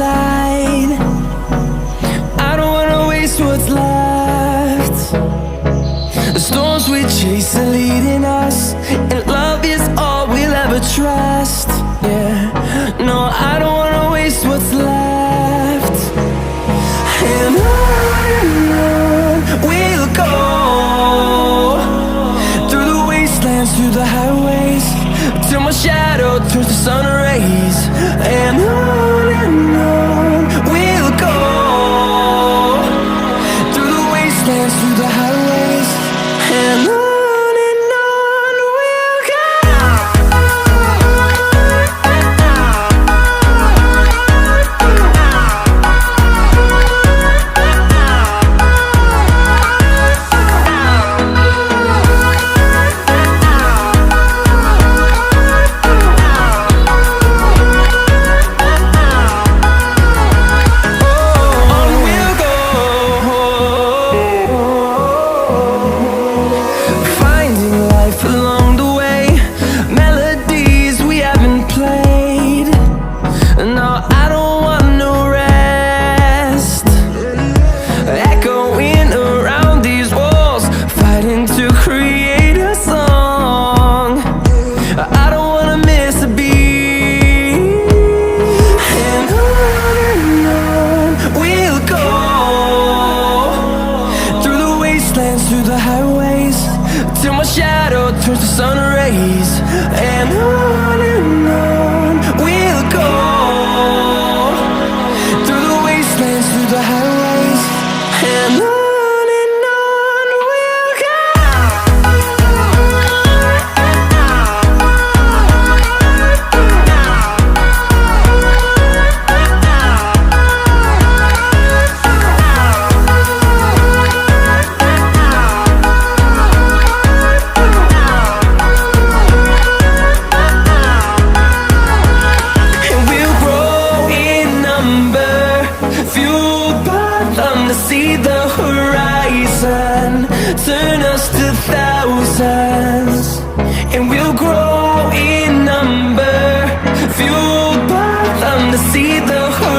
inside. I don't wanna waste what's left. The storms we chase are leading us, and love is all we'll ever trust. Yeah, no, I don't wanna waste what's left. And on we'll go, through the wastelands, through the highways, till my shadow turns to sun rays. And on we'll go, through the wastelands, through the highways, and on we'll go. Through the highways, till my shadow turns to sun rays. And on we'll go, through the wastelands, through the highways, and on we'll go. To see the horizon turn us to thousands, and we'll grow in number, fueled by them to see the horizon.